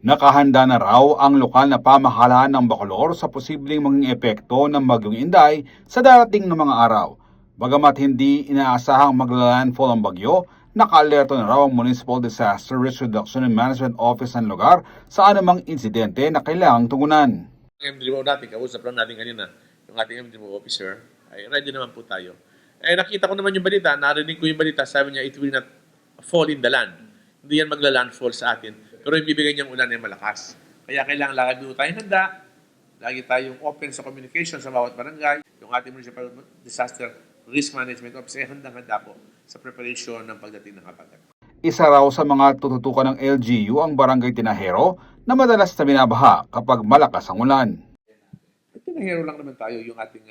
Nakahanda na raw ang lokal na pamahalaan ng Bacolor sa posibleng maging epekto ng Bagyong Inday sa darating na mga araw. Bagamat hindi inaasahang magla-landfall ang bagyo, naka-alerto na raw ang Municipal Disaster Risk Reduction and Management Office ng lugar sa anumang insidente na kailangang tugunan. MDO natin, kausap lang natin kanina, yung ating MDO officer, ay ready naman po tayo. Nakita ko naman yung balita, narinig ko yung balita, sabi niya, it will not fall in the land. Hindi yan magla-landfall sa atin, pero yung bibigyan niyang ulan ay malakas. Kaya kailangan lagi doon tayong handa, lagi tayong open sa communication sa bawat barangay, yung ating Municipal Disaster Risk Management Office ay handang-handa po sa preparation ng pagdating ng habagat. Isa raw sa mga tututukan ng LGU ang Barangay Tinahero na madalas na binabaha kapag malakas ang ulan. Tinahero lang naman tayo yung ating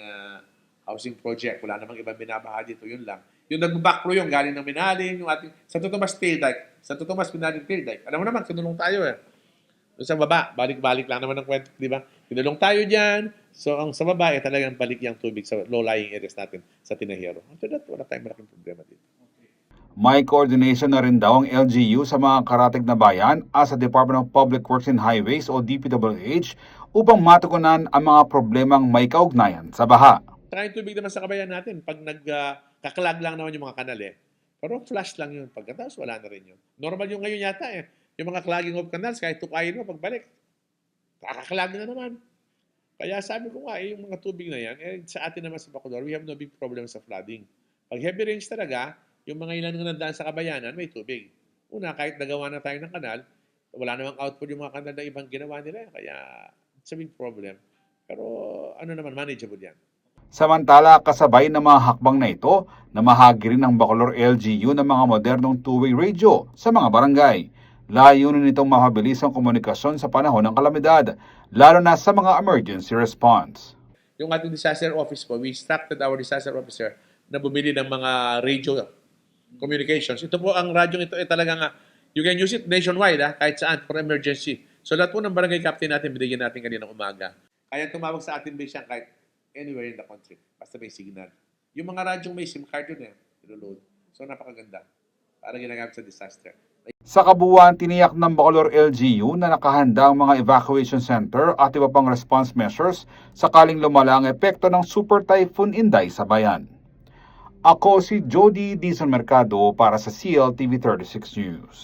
housing project. Wala namang ibang binabaha dito, yun lang. Yung nag-backflow yung galing ng Minaling, yung ating Santo Tomas Tail Dike, Santo Tomas Minaling Tail Dike. Alam mo naman, kinulong tayo eh. Doon sa baba, balik-balik lang naman ng kwento, di ba? Kinulong tayo dyan. So, ang sa baba, talagang balik yung tubig sa low-lying areas natin sa Tinahero. After that, wala tayong malaking problema dito. May coordination na rin daw ang LGU sa mga karatig na bayan at sa Department of Public Works and Highways o DPWH upang matugunan ang mga problemang may kaugnayan sa baha. Saka yung tubig naman sa kabayan natin, pag nagkaklag lang naman yung mga kanal eh. Pero flash lang yun. Pagkatapos, wala na rin yun. Normal yung ngayon yata eh. Yung mga clogging of canals, kahit tukayin mo, pagbalik, kakaklag na naman. Kaya sabi ko nga, yung mga tubig na yan, sa atin naman sa Bacolor, we have no big problem sa flooding. Pag heavy rains talaga, yung mga ilan na nandaan sa kabayanan, may tubig. Una, kahit nagawa na tayo ng kanal, wala namang output yung mga kanal na ibang ginawa nila. Kaya, it's a big problem. Pero, ano naman, manageable yan. Samantala, kasabay ng mga hakbang na ito, namahagi rin ng Bacolor LGU ng mga modernong two-way radio sa mga barangay. Layunin nitong mapabilis ang komunikasyon sa panahon ng kalamidad, lalo na sa mga emergency response. Yung ating disaster office po, we instructed our disaster officer na bumili ng mga radio communications. Ito po, ang radyo ito ay talagang, you can use it nationwide, kahit saan, for emergency. So lahat po ng barangay captain natin, binigyan natin kaninang umaga. Kaya tumawag sa atin ba siya kahit anywhere in the country, basta may signal. Yung mga radyong may SIM card yun ilo-load. So napakaganda, para ginagamit sa disaster. Sa kabuuan, tiniyak ng Bacolor LGU na nakahanda ang mga evacuation center at iba pang response measures sakaling lumala ang epekto ng Super Typhoon Inday sa bayan. Ako si Jody Dizon Mercado para sa CLTV 36 News.